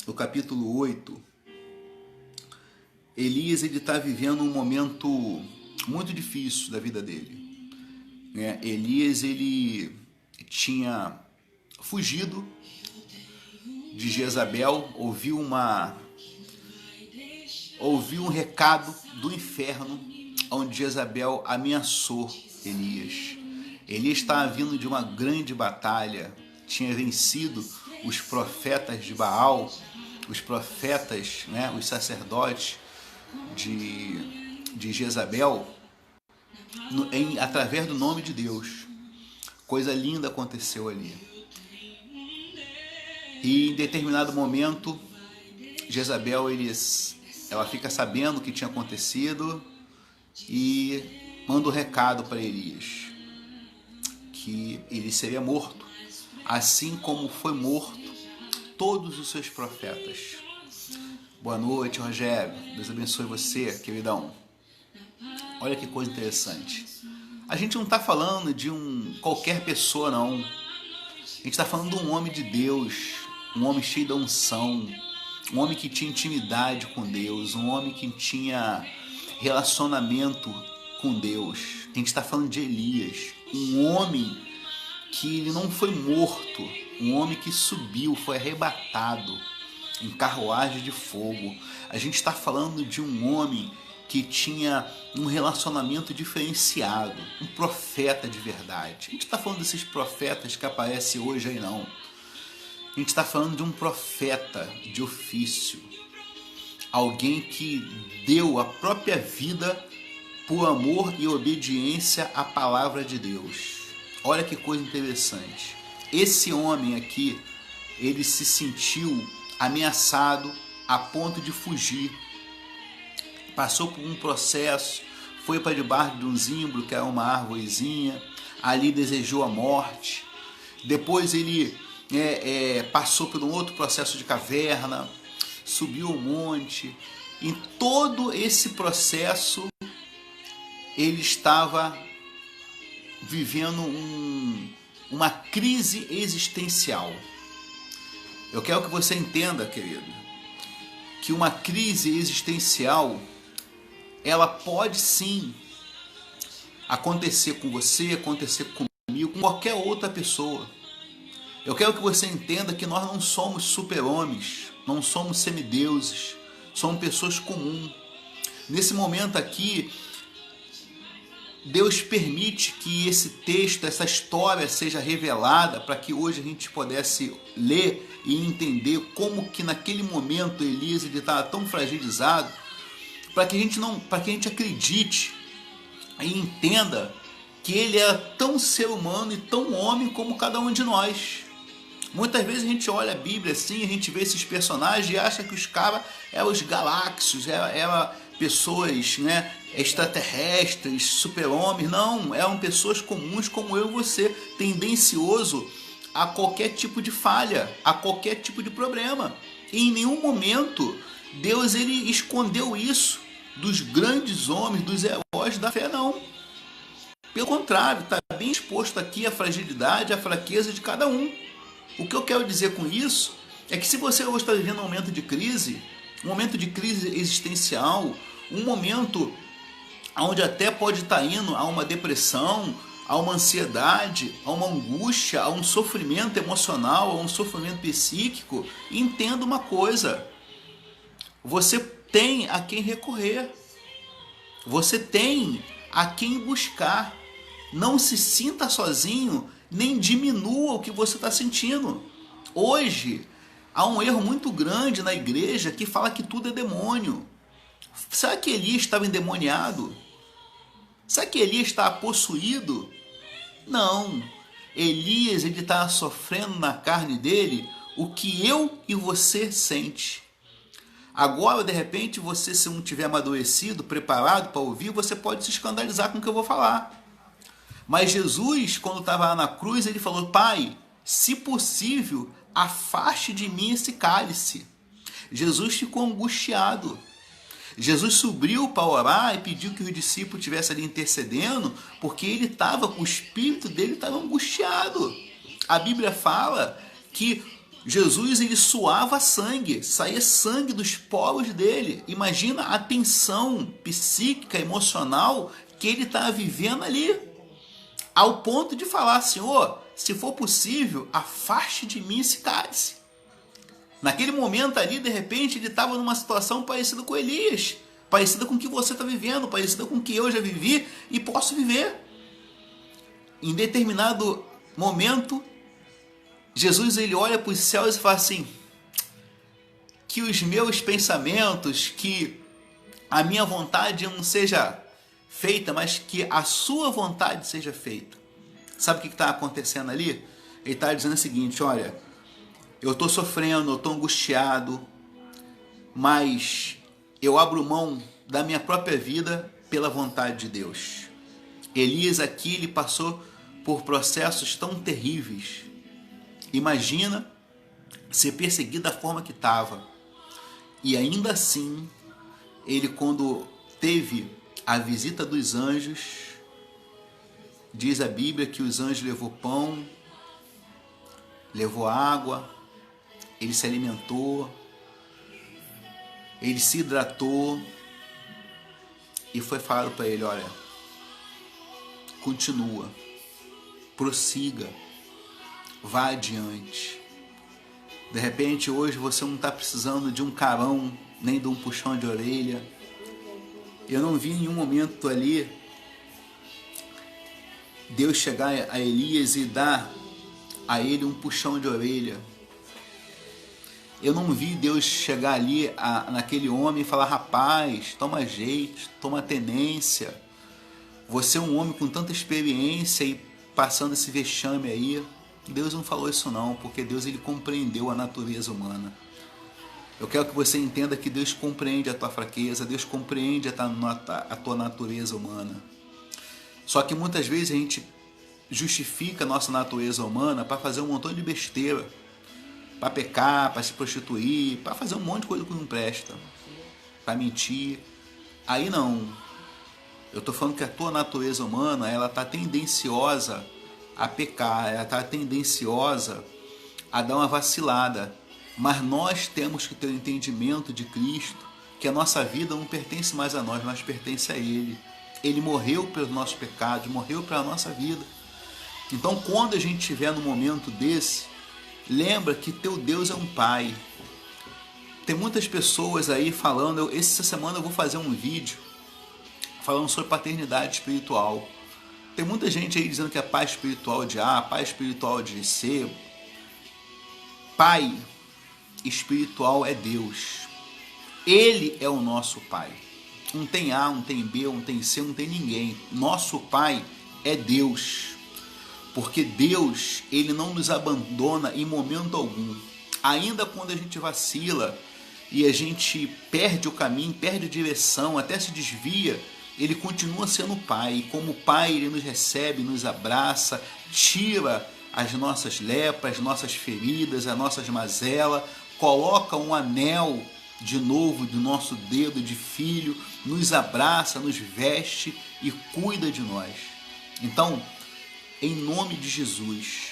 no capítulo 8, Elias está vivendo um momento muito difícil da vida dele. Elias ele tinha fugido de Jezabel, ouviu um recado do inferno, onde Jezabel ameaçou Elias. Elias estava vindo de uma grande batalha, tinha vencido os profetas de Baal, os profetas, os sacerdotes de Jezabel, através do nome de Deus. Coisa linda aconteceu ali. E em determinado momento, Jezabel ela fica sabendo o que tinha acontecido e manda um recado para Elias, que ele seria morto, assim como foi morto todos os seus profetas. Boa noite, Rogério. Deus abençoe você, queridão. Olha que coisa interessante. A gente não está falando de qualquer pessoa, não. A gente está falando de um homem de Deus, um homem cheio da unção, um homem que tinha intimidade com Deus, um homem que tinha relacionamento com Deus. A gente está falando de Elias, um homem que ele não foi morto, um homem que subiu, foi arrebatado em carruagem de fogo. A gente está falando de um homem que tinha um relacionamento diferenciado, um profeta de verdade. A gente está falando desses profetas que aparecem hoje aí, não. A gente está falando de um profeta de ofício, alguém que deu a própria vida por amor e obediência à palavra de Deus. Olha que coisa interessante. Esse homem aqui, ele se sentiu ameaçado a ponto de fugir. Passou por um processo, foi para debaixo de um zimbro, que era uma árvorezinha, ali desejou a morte. Depois ele passou por um outro processo de caverna, subiu um monte. Em todo esse processo, ele estava vivendo uma crise existencial. Eu quero que você entenda, querido, que uma crise existencial, ela pode sim acontecer com você, acontecer comigo, com qualquer outra pessoa. Eu quero que você entenda que nós não somos super-homens, não somos semideuses, somos pessoas comuns. Nesse momento aqui, Deus permite que esse texto, essa história seja revelada para que hoje a gente pudesse ler e entender como que naquele momento Elias estava tão fragilizado, para que a gente acredite e entenda que ele era tão ser humano e tão homem como cada um de nós. Muitas vezes a gente olha a Bíblia assim, a gente vê esses personagens e acha que os caras eram os galáxios, eram pessoas extraterrestres, super-homens. Não, eram pessoas comuns como eu e você, tendencioso a qualquer tipo de falha, a qualquer tipo de problema. E em nenhum momento Deus ele escondeu isso dos grandes homens, dos heróis da fé, não. Pelo contrário, está bem exposto aqui a fragilidade, a fraqueza de cada um. O que eu quero dizer com isso é que se você hoje está vivendo um momento de crise existencial, um momento onde até pode estar indo a uma depressão, a uma ansiedade, a uma angústia, a um sofrimento emocional, a um sofrimento psíquico, entenda uma coisa: você tem a quem recorrer, você tem a quem buscar. Não se sinta sozinho, nem diminua o que você está sentindo. Hoje, há um erro muito grande na igreja que fala que tudo é demônio. Será que Elias estava endemoniado? Será que Elias estava possuído? Não. Elias estava sofrendo na carne dele o que eu e você sente. Agora, de repente, você, se não tiver amadurecido, preparado para ouvir, você pode se escandalizar com o que eu vou falar. Mas Jesus, quando estava lá na cruz, ele falou: Pai, se possível, afaste de mim esse cálice. Jesus ficou angustiado. Jesus subiu para orar e pediu que os discípulos estivessem ali intercedendo, porque ele estava, o espírito dele estava angustiado. A Bíblia fala que Jesus, ele suava sangue, saía sangue dos poros dele. Imagina a tensão psíquica, emocional que ele estava vivendo ali, ao ponto de falar: Senhor, se for possível, afaste de mim esse cálice. Naquele momento ali, de repente, ele estava numa situação parecida com Elias, parecida com o que você está vivendo, parecida com o que eu já vivi e posso viver. Em determinado momento, Jesus, ele olha para os céus e fala assim: que os meus pensamentos, que a minha vontade não seja feita, mas que a sua vontade seja feita. Sabe o que está acontecendo ali? Ele está dizendo o seguinte: olha, eu estou sofrendo, eu estou angustiado, mas eu abro mão da minha própria vida pela vontade de Deus. Elias aqui, ele passou por processos tão terríveis. Imagina ser perseguido da forma que estava. E ainda assim, ele, quando teve a visita dos anjos, diz a Bíblia que os anjos levou pão, levou água, ele se alimentou, ele se hidratou, e foi falado para ele: olha, continua, prossiga, vá adiante. De repente, hoje você não está precisando de um carão, nem de um puxão de orelha. Eu não vi em nenhum momento ali Deus chegar a Elias e dar a ele um puxão de orelha. Eu não vi Deus chegar ali naquele homem e falar: rapaz, toma jeito, toma tenência. Você é um homem com tanta experiência e passando esse vexame aí. Deus não falou isso não, porque Deus, ele compreendeu a natureza humana. Eu quero que você entenda que Deus compreende a tua fraqueza, Deus compreende a tua natureza humana. Só que muitas vezes a gente justifica a nossa natureza humana para fazer um montão de besteira, para pecar, para se prostituir, para fazer um monte de coisa que não presta, para mentir. Aí não. Eu estou falando que a tua natureza humana, ela está tendenciosa a pecar, ela está tendenciosa a dar uma vacilada. Mas nós temos que ter o entendimento de Cristo, que a nossa vida não pertence mais a nós, mas pertence a Ele. Ele morreu pelos nossos pecados, morreu pela nossa vida. Então, quando a gente estiver num momento desse, lembra que teu Deus é um Pai. Tem muitas pessoas aí falando, essa semana eu vou fazer um vídeo falando sobre paternidade espiritual. Tem muita gente aí dizendo que é pai espiritual de A, pai espiritual de C. Pai espiritual é Deus. Ele é o nosso Pai. Não tem A, não tem B, não tem C, não tem ninguém. Nosso Pai é Deus. Porque Deus, ele não nos abandona em momento algum. Ainda quando a gente vacila e a gente perde o caminho, perde a direção, até se desvia, ele continua sendo Pai. E como Pai, ele nos recebe, nos abraça, tira as nossas lepras, as nossas feridas, as nossas mazelas, coloca um anel de novo do nosso dedo de filho, nos abraça, nos veste e cuida de nós. Então, em nome de Jesus,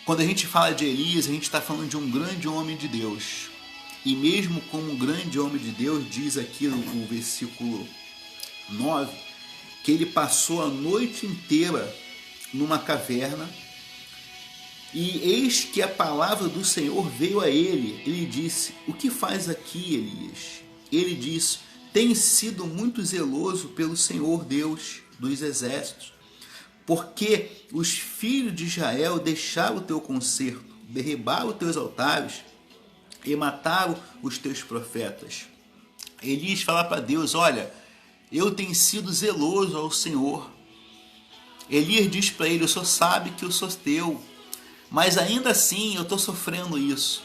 quando a gente fala de Elias, a gente está falando de um grande homem de Deus. E mesmo como um grande homem de Deus, diz aqui no versículo 9, que ele passou a noite inteira numa caverna, e eis que a palavra do Senhor veio a ele. Ele disse: o que faz aqui, Elias? Ele disse: tem sido muito zeloso pelo Senhor Deus dos exércitos, porque os filhos de Israel deixaram o teu concerto, derribaram os teus altares e mataram os teus profetas. Elias fala para Deus: olha, eu tenho sido zeloso ao Senhor. Elias diz para ele: o Senhor sabe que eu sou teu, mas ainda assim eu estou sofrendo isso.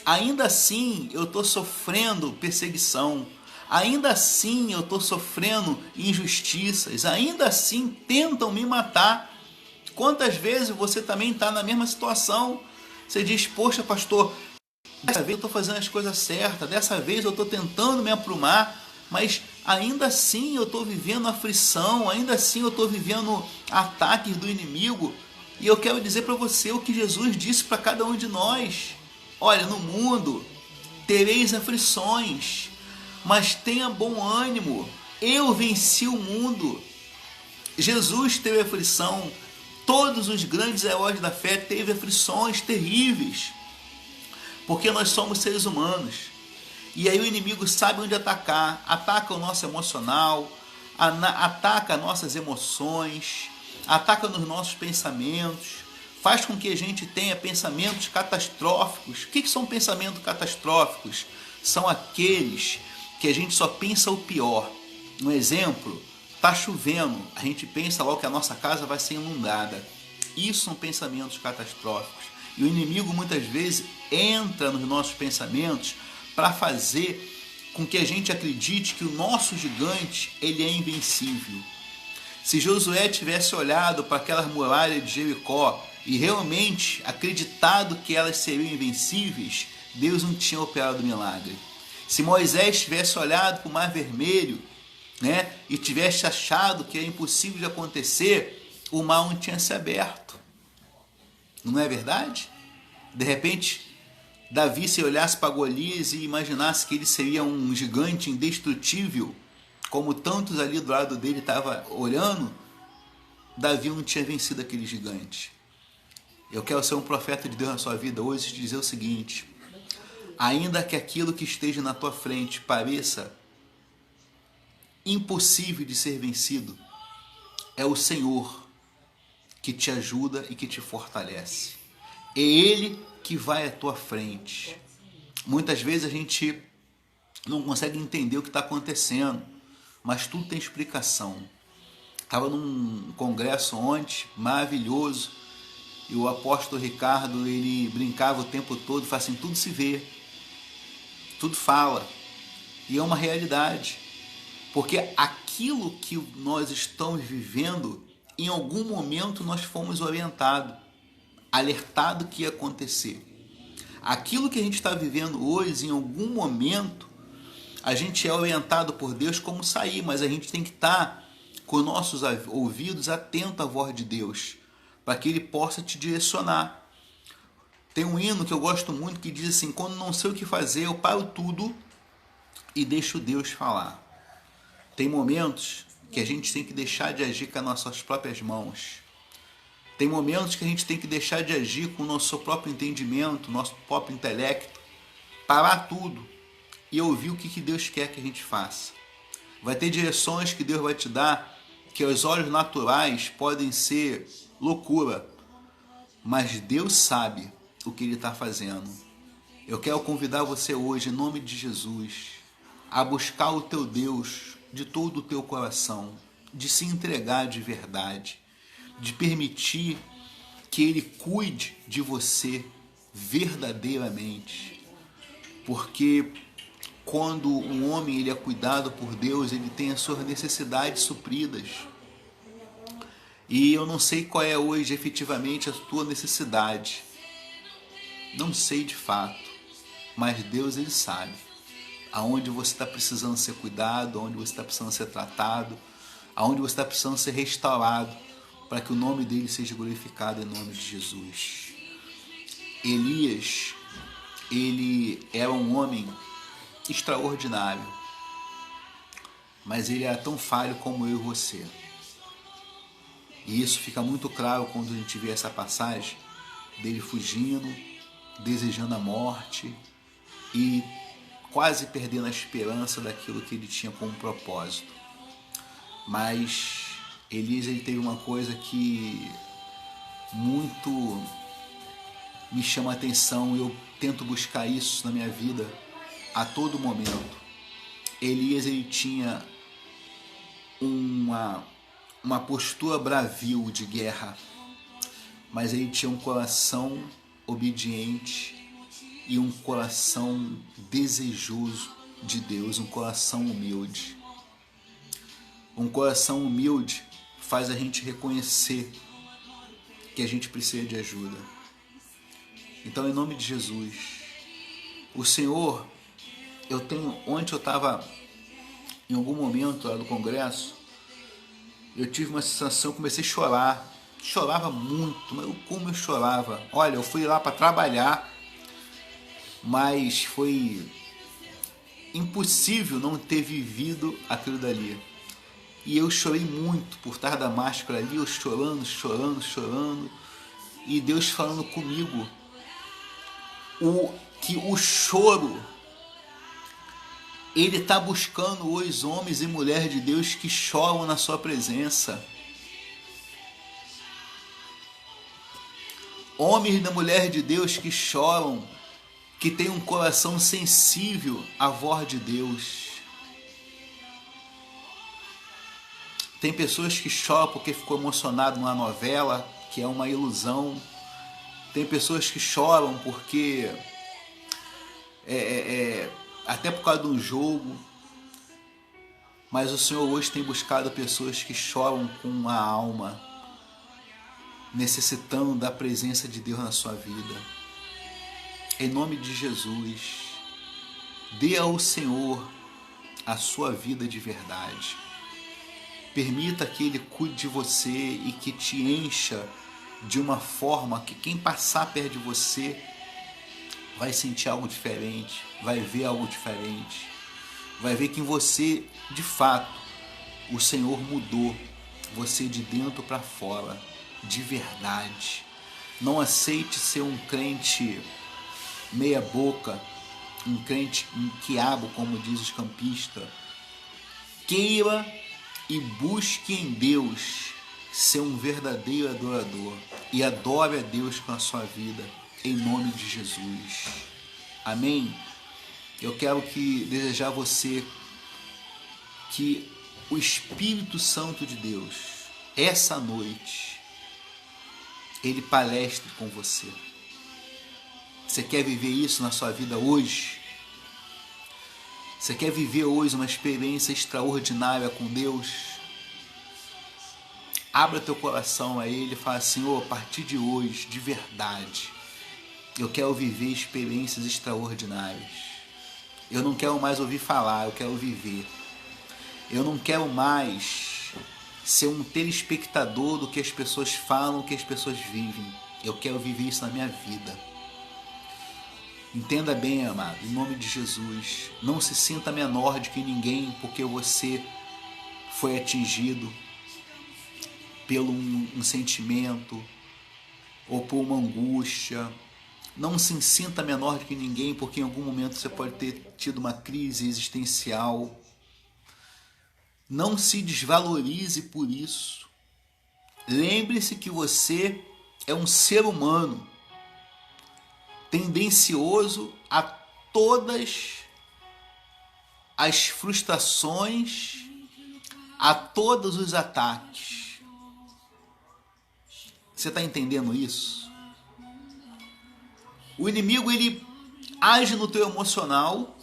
Ainda assim eu estou sofrendo perseguição. Ainda assim eu estou sofrendo injustiças. Ainda assim tentam me matar. Quantas vezes você também está na mesma situação? Você diz: poxa, pastor, dessa vez eu estou fazendo as coisas certas, dessa vez eu estou tentando me aprumar, mas ainda assim eu estou vivendo aflição, ainda assim eu estou vivendo ataques do inimigo. E eu quero dizer para você o que Jesus disse para cada um de nós. Olha, no mundo tereis aflições, mas tenha bom ânimo. Eu venci o mundo. Jesus teve aflição. Todos os grandes heróis da fé teve aflições terríveis. Porque nós somos seres humanos. E aí o inimigo sabe onde atacar. Ataca o nosso emocional, ataca nossas emoções, ataca nos nossos pensamentos, faz com que a gente tenha pensamentos catastróficos. O que são pensamentos catastróficos? São aqueles que a gente só pensa o pior. Um exemplo, está chovendo, a gente pensa logo que a nossa casa vai ser inundada. Isso são pensamentos catastróficos. E o inimigo muitas vezes entra nos nossos pensamentos para fazer com que a gente acredite que o nosso gigante ele é invencível. Se Josué tivesse olhado para aquelas muralhas de Jericó e realmente acreditado que elas seriam invencíveis, Deus não tinha operado o milagre. Se Moisés tivesse olhado para o Mar Vermelho, e tivesse achado que é impossível de acontecer, o mar não tinha se aberto. Não é verdade? De repente, Davi, se olhasse para Golias e imaginasse que ele seria um gigante indestrutível, como tantos ali do lado dele estavam olhando, Davi não tinha vencido aquele gigante. Eu quero ser um profeta de Deus na sua vida hoje e te dizer o seguinte: ainda que aquilo que esteja na tua frente pareça impossível de ser vencido, é o Senhor que te ajuda e que te fortalece. É Ele que vai à tua frente. Muitas vezes a gente não consegue entender o que está acontecendo, mas tudo tem explicação. Estava num congresso ontem, maravilhoso, e o apóstolo Ricardo, ele brincava o tempo todo, fala assim, tudo se vê, tudo fala, e é uma realidade. Porque aquilo que nós estamos vivendo, em algum momento nós fomos orientados, alertados que ia acontecer. Aquilo que a gente está vivendo hoje, em algum momento, a gente é orientado por Deus como sair, mas a gente tem que estar com nossos ouvidos atentos à voz de Deus, para que Ele possa te direcionar. Tem um hino que eu gosto muito que diz assim, quando não sei o que fazer, eu paro tudo e deixo Deus falar. Tem momentos que a gente tem que deixar de agir com as nossas próprias mãos. Tem momentos que a gente tem que deixar de agir com o nosso próprio entendimento, nosso próprio intelecto, parar tudo e ouvir o que Deus quer que a gente faça. Vai ter direções que Deus vai te dar que aos olhos naturais podem ser loucura, mas Deus sabe o que Ele está fazendo. Eu quero convidar você hoje, em nome de Jesus, a buscar o teu Deus de todo o teu coração, de se entregar de verdade, de permitir que Ele cuide de você verdadeiramente. Porque quando um homem ele é cuidado por Deus, ele tem as suas necessidades supridas. E eu não sei qual é hoje efetivamente a tua necessidade. Não sei de fato, mas Deus ele sabe. Aonde você está precisando ser cuidado, aonde você está precisando ser tratado, aonde você está precisando ser restaurado, para que o nome dele seja glorificado em nome de Jesus. Elias, ele era um homem extraordinário, mas ele era tão falho como eu e você. E isso fica muito claro quando a gente vê essa passagem dele fugindo, desejando a morte e quase perdendo a esperança daquilo que ele tinha como propósito. Mas Elias ele teve uma coisa que muito me chama a atenção, eu tento buscar isso na minha vida a todo momento. Elias ele tinha uma postura bravio de guerra, mas ele tinha um coração obediente e um coração desejoso de Deus, um coração humilde. Um coração humilde faz a gente reconhecer que a gente precisa de ajuda. Então, em nome de Jesus, o Senhor, ontem eu estava em algum momento lá do congresso, eu tive uma sensação, comecei a chorar, chorava muito, mas como eu chorava. Olha, eu fui lá para trabalhar, mas foi impossível não ter vivido aquilo dali. E eu chorei muito por trás da máscara ali, eu chorando, chorando, chorando. E Deus falando comigo que o choro, Ele está buscando os homens e mulheres de Deus que choram na sua presença. Homens e mulheres de Deus que choram, que têm um coração sensível à voz de Deus. Tem pessoas que choram porque ficou emocionado numa novela, que é uma ilusão. Tem pessoas que choram porque até por causa de um jogo. Mas o Senhor hoje tem buscado pessoas que choram com a alma, necessitando da presença de Deus na sua vida. Em nome de Jesus, dê ao Senhor a sua vida de verdade. Permita que Ele cuide de você e que te encha de uma forma que quem passar perto de você vai sentir algo diferente, vai ver algo diferente, vai ver que em você, de fato, o Senhor mudou você de dentro para fora, de verdade. Não aceite ser um crente meia boca, um crente quiabo, como diz os campistas. Queira e busque em Deus ser um verdadeiro adorador e adore a Deus com a sua vida, em nome de Jesus. Amém? Eu quero desejar a você que o Espírito Santo de Deus, essa noite, Ele palestre com você. Você quer viver isso na sua vida hoje? Você quer viver hoje uma experiência extraordinária com Deus? Abra teu coração a Ele e fala: Senhor, a partir de hoje, de verdade, eu quero viver experiências extraordinárias. Eu não quero mais ouvir falar, eu quero viver. Eu não quero mais ser um telespectador do que as pessoas falam, do que as pessoas vivem. Eu quero viver isso na minha vida. Entenda bem, amado, em nome de Jesus, não se sinta menor de que ninguém porque você foi atingido pelo um sentimento ou por uma angústia. Não se sinta menor de que ninguém porque em algum momento você pode ter tido uma crise existencial. Não se desvalorize por isso. Lembre-se que você é um ser humano tendencioso a todas as frustrações, a todos os ataques. Você está entendendo isso? O inimigo, ele age no teu emocional,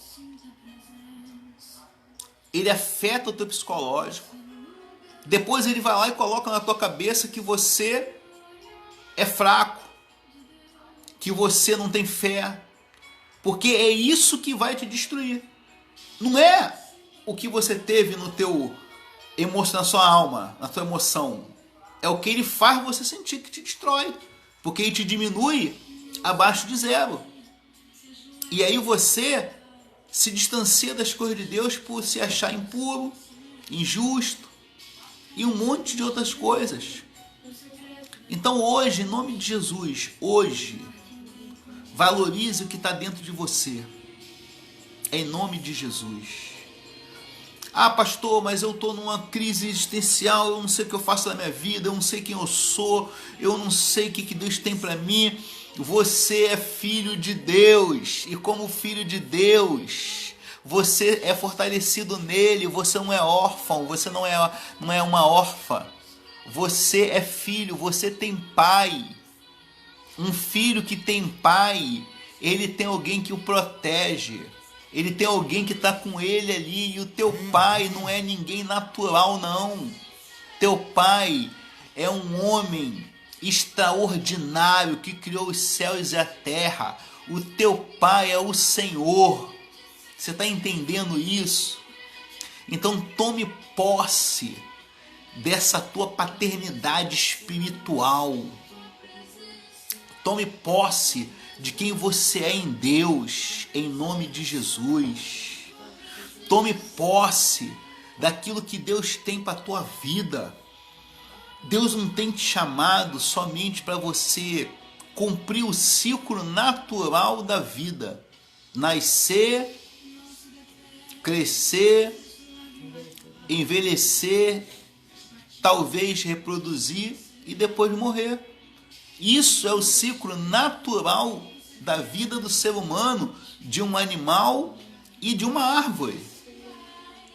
ele afeta o teu psicológico, depois ele vai lá e coloca na tua cabeça que você é fraco, que você não tem fé, porque é isso que vai te destruir. Não é o que você teve no teu emoção, na sua alma, na tua emoção. É o que ele faz você sentir que te destrói, porque ele te diminui abaixo de zero. E aí você se distancia das coisas de Deus por se achar impuro, injusto e um monte de outras coisas. Então hoje, em nome de Jesus, hoje, valorize o que está dentro de você. Em nome de Jesus. Ah, pastor, mas eu estou numa crise existencial, eu não sei o que eu faço na minha vida, eu não sei quem eu sou, eu não sei o que Deus tem para mim. Você é filho de Deus, e como filho de Deus, você é fortalecido nele, você não é órfão, você não é uma órfã. Você é filho, você tem pai. Um filho que tem pai, ele tem alguém que o protege, ele tem alguém que está com ele ali, e o teu pai não é ninguém natural não. Teu pai é um homem extraordinário que criou os céus e a terra. O teu pai é o Senhor. Você está entendendo isso? Então tome posse dessa tua paternidade espiritual. Tome posse de quem você é em Deus, em nome de Jesus. Tome posse daquilo que Deus tem para a tua vida. Deus não tem te chamado somente para você cumprir o ciclo natural da vida. Nascer, crescer, envelhecer, talvez reproduzir e depois morrer. Isso é o ciclo natural da vida do ser humano, de um animal e de uma árvore.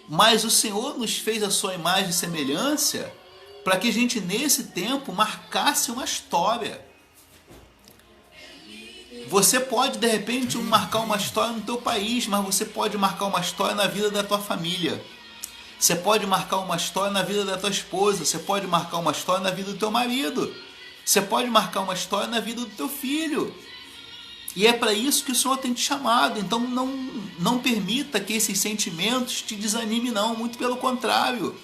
Mas o Senhor nos fez a sua imagem e semelhança para que a gente nesse tempo marcasse uma história. Você pode de repente marcar uma história no teu país, mas você pode marcar uma história na vida da tua família. Você pode marcar uma história na vida da tua esposa, você pode marcar uma história na vida do teu marido, você pode marcar uma história na vida do teu filho. E é para isso que o Senhor tem te chamado. Então não permita que esses sentimentos te desanimem, não, muito pelo contrário.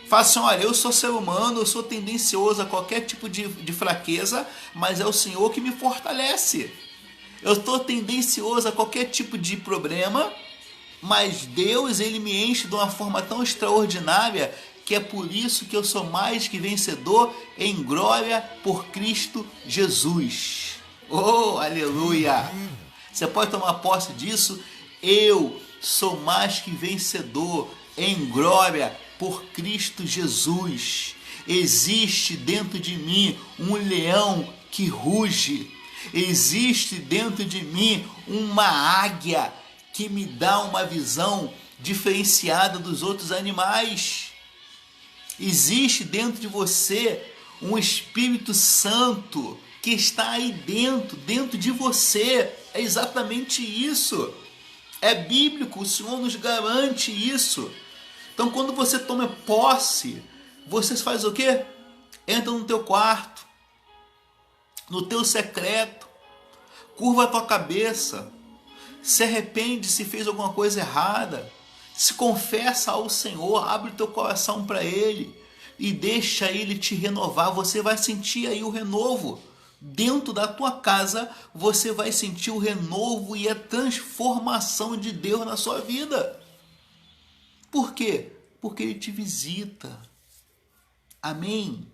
Faça assim: olha, eu sou ser humano, eu sou tendencioso a qualquer tipo de fraqueza, mas é o Senhor que me fortalece. Eu estou tendencioso a qualquer tipo de problema, mas Deus, Ele me enche de uma forma tão extraordinária que é por isso que eu sou mais que vencedor em glória por Cristo Jesus. Oh, aleluia! Você pode tomar posse disso? Eu sou mais que vencedor em glória por Cristo Jesus. Existe dentro de mim um leão que ruge. Existe dentro de mim uma águia que me dá uma visão diferenciada dos outros animais. Existe dentro de você um Espírito Santo que está aí dentro de você. É exatamente isso. É bíblico, o Senhor nos garante isso. Então, quando você toma posse, você faz o quê? Entra no teu quarto, no teu secreto, curva a tua cabeça, se arrepende se fez alguma coisa errada, se confessa ao Senhor, abre teu coração para Ele e deixa Ele te renovar. Você vai sentir aí o renovo. Dentro da tua casa, você vai sentir o renovo e a transformação de Deus na sua vida. Por quê? Porque Ele te visita. Amém?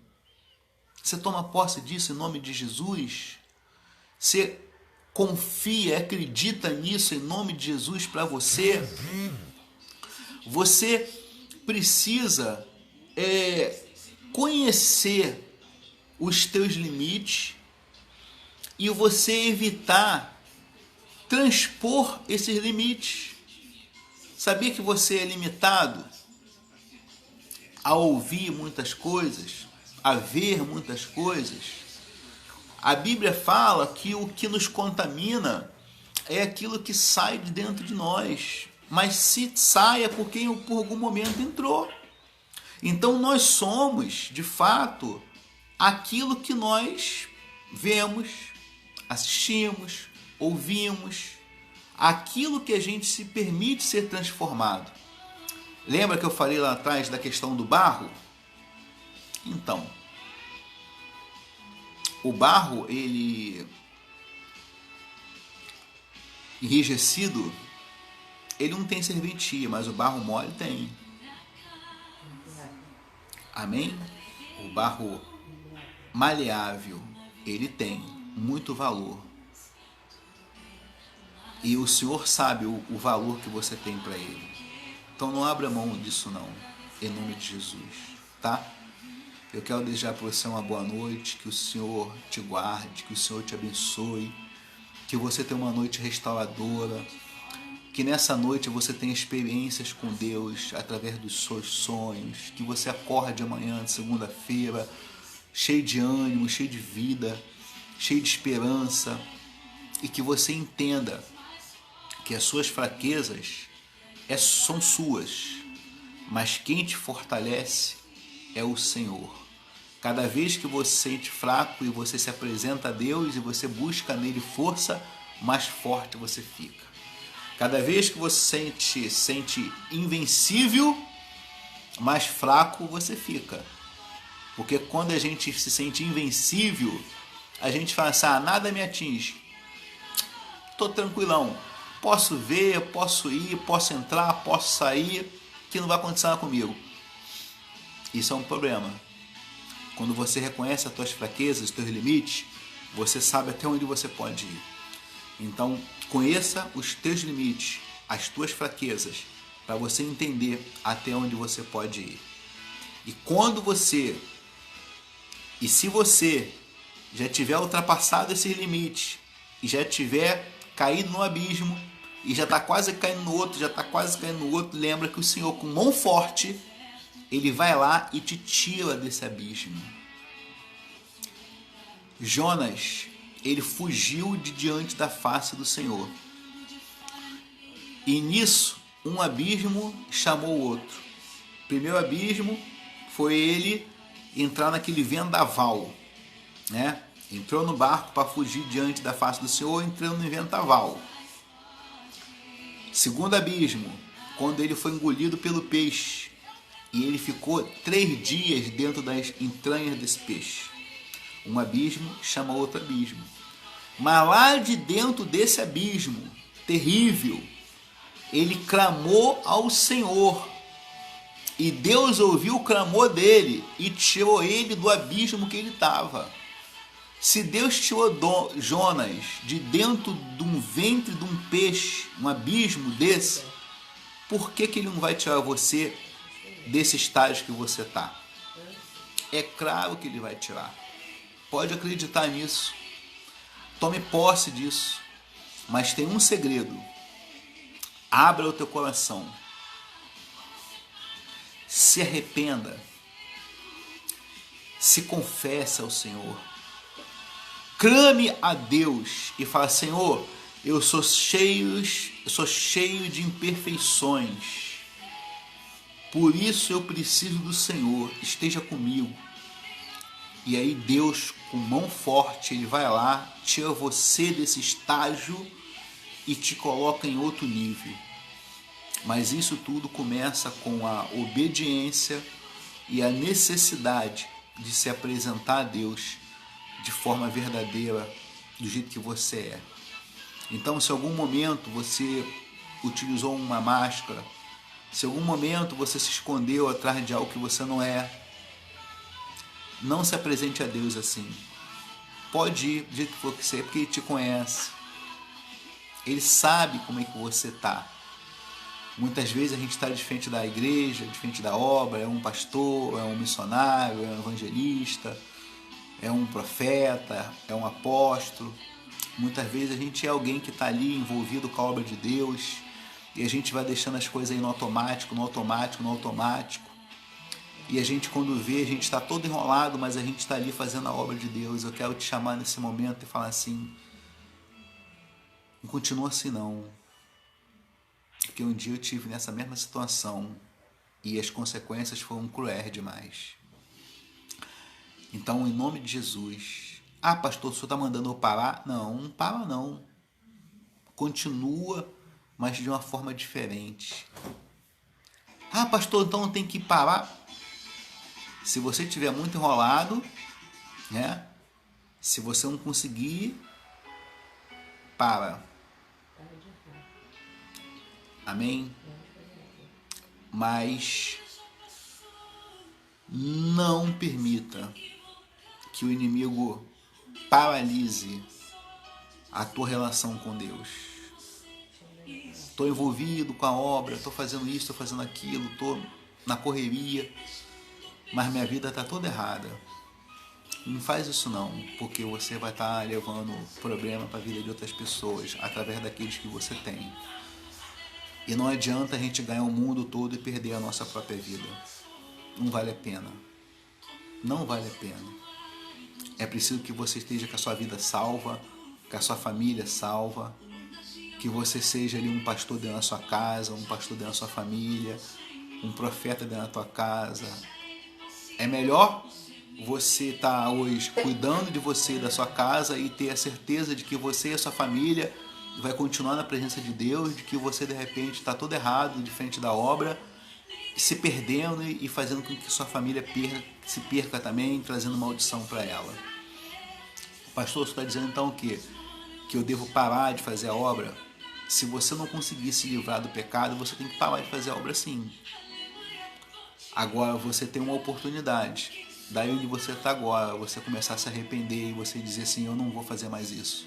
Você toma posse disso em nome de Jesus? Você confia, acredita nisso em nome de Jesus para você? Você precisa conhecer os teus limites e você evitar transpor esses limites. Sabia que você é limitado a ouvir muitas coisas, a ver muitas coisas? A Bíblia fala que o que nos contamina é aquilo que sai de dentro de nós. Mas se sai é porque por algum momento entrou. Então nós somos, de fato, aquilo que nós vemos, assistimos, ouvimos, aquilo que a gente se permite ser transformado. Lembra que eu falei lá atrás da questão do barro? Então, o barro, ele enrijecido, ele não tem serventia, mas o barro mole tem. Amém? O barro maleável, ele tem muito valor. E o Senhor sabe o valor que você tem para Ele. Então não abra mão disso não, em nome de Jesus, tá? Eu quero desejar para você uma boa noite, que o Senhor te guarde, que o Senhor te abençoe, que você tenha uma noite restauradora, que nessa noite você tenha experiências com Deus através dos seus sonhos, que você acorde amanhã, de segunda-feira, cheio de ânimo, cheio de vida, cheio de esperança, e que você entenda que as suas fraquezas são suas, mas quem te fortalece é o Senhor. Cada vez que você se sente fraco e você se apresenta a Deus e você busca nele força, mais forte você fica. Cada vez que você se sente invencível, mais fraco você fica. Porque quando a gente se sente invencível, a gente fala assim, nada me atinge. Tô tranquilão. Posso ver, posso ir, posso entrar, posso sair, que não vai acontecer nada comigo. Isso é um problema. Quando você reconhece as tuas fraquezas, os teus limites, você sabe até onde você pode ir. Então, conheça os teus limites, as tuas fraquezas, para você entender até onde você pode ir. E se você já tiver ultrapassado esses limites e já tiver caído no abismo e já está quase caindo no outro, lembra que o Senhor, com mão forte, Ele vai lá e te tira desse abismo. Jonas, ele fugiu de diante da face do Senhor. E nisso, um abismo chamou o outro. O primeiro abismo foi ele entrar naquele vendaval, né? Entrou no barco para fugir diante da face do Senhor, entrando no vendaval. Segundo abismo, quando ele foi engolido pelo peixe, e ele ficou 3 dias dentro das entranhas desse peixe. Um abismo chama outro abismo. Mas lá de dentro desse abismo terrível, ele clamou ao Senhor. E Deus ouviu o clamor dele e tirou ele do abismo que ele estava. Se Deus tirou Jonas de dentro de um ventre de um peixe, um abismo desse, por que ele não vai tirar você desse estágio que você está? É claro que ele vai tirar. Pode acreditar nisso. Tome posse disso. Mas tem um segredo. Abra o teu coração. Se arrependa. Se confesse ao Senhor. Clame a Deus e fala: Senhor, eu sou cheio de imperfeições. Por isso eu preciso do Senhor. Esteja comigo. E aí Deus, com mão forte, Ele vai lá, tira você desse estágio e te coloca em outro nível. Mas isso tudo começa com a obediência e a necessidade de se apresentar a Deus de forma verdadeira, do jeito que você é. Então, se em algum momento você utilizou uma máscara, se em algum momento você se escondeu atrás de algo que você não é, não se apresente a Deus assim. Pode ir do jeito que for que você é, porque Ele te conhece. Ele sabe como é que você está. Muitas vezes a gente está de frente da igreja, de frente da obra, é um pastor, é um missionário, é um evangelista, é um profeta, é um apóstolo. Muitas vezes a gente é alguém que está ali envolvido com a obra de Deus e a gente vai deixando as coisas aí no automático. E a gente, quando vê, a gente está todo enrolado, mas a gente está ali fazendo a obra de Deus. Eu quero te chamar nesse momento e falar assim: não continua assim não. Porque um dia eu tive nessa mesma situação e as consequências foram cruéis demais. Então, em nome de Jesus. Pastor, o senhor está mandando eu parar? Não para não. Continua, mas de uma forma diferente. Pastor, então eu tenho que parar? Se você estiver muito enrolado, né? Se você não conseguir, para. Amém? Mas não permita que o inimigo paralise a tua relação com Deus. Estou envolvido com a obra, estou fazendo isso, estou fazendo aquilo, estou na correria, mas minha vida está toda errada. Não faz isso não, porque você vai estar levando problema para a vida de outras pessoas através daqueles que você tem. E não adianta a gente ganhar o mundo todo e perder a nossa própria vida. Não vale a pena. Não vale a pena. É preciso que você esteja com a sua vida salva, com a sua família salva, que você seja ali um pastor dentro da sua casa, um pastor dentro da sua família, um profeta dentro da tua casa. É melhor você estar hoje cuidando de você e da sua casa e ter a certeza de que você e a sua família vai continuar na presença de Deus, de que você de repente está todo errado de frente da obra se perdendo e fazendo com que sua família se perca também, trazendo maldição para ela. O pastor está dizendo então o quê? Que eu devo parar de fazer a obra? Se você não conseguir se livrar do pecado, você tem que parar de fazer a obra sim. Agora você tem uma oportunidade. Daí onde você está agora, você começar a se arrepender e você dizer assim, eu não vou fazer mais isso.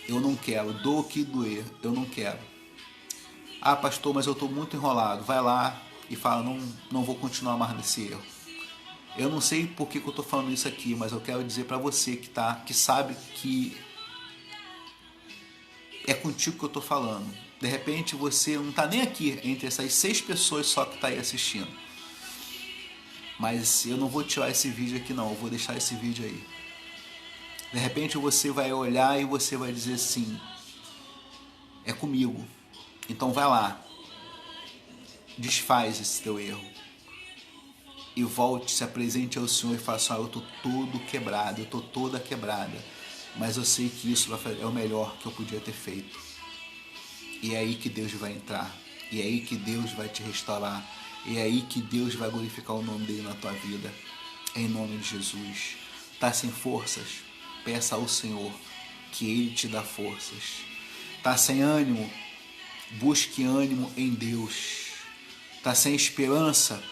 Eu não quero, dou o que doer, eu não quero. Ah, pastor, mas eu estou muito enrolado. Vai lá e fala, não vou continuar mais nesse erro. Eu não sei por que eu estou falando isso aqui, mas eu quero dizer para você que sabe que é contigo que eu estou falando. De repente você não está nem aqui entre essas 6 pessoas só que está aí assistindo. Mas eu não vou tirar esse vídeo aqui não, eu vou deixar esse vídeo aí. De repente você vai olhar e você vai dizer assim, é comigo. Então vai lá, desfaz esse teu erro. E volte, se apresente ao Senhor e fala assim, eu estou todo quebrado, eu estou toda quebrada. Mas eu sei que isso é o melhor que eu podia ter feito. E é aí que Deus vai entrar. E é aí que Deus vai te restaurar. E é aí que Deus vai glorificar o nome dele na tua vida. Em nome de Jesus. Tá sem forças? Peça ao Senhor que Ele te dá forças. Tá sem ânimo? Busque ânimo em Deus. Tá sem esperança?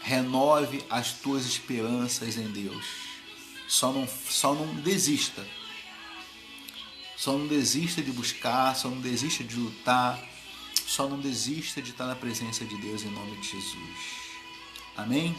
Renove as tuas esperanças em Deus. Só não desista. Só não desista de buscar, só não desista de lutar, só não desista de estar na presença de Deus em nome de Jesus. Amém?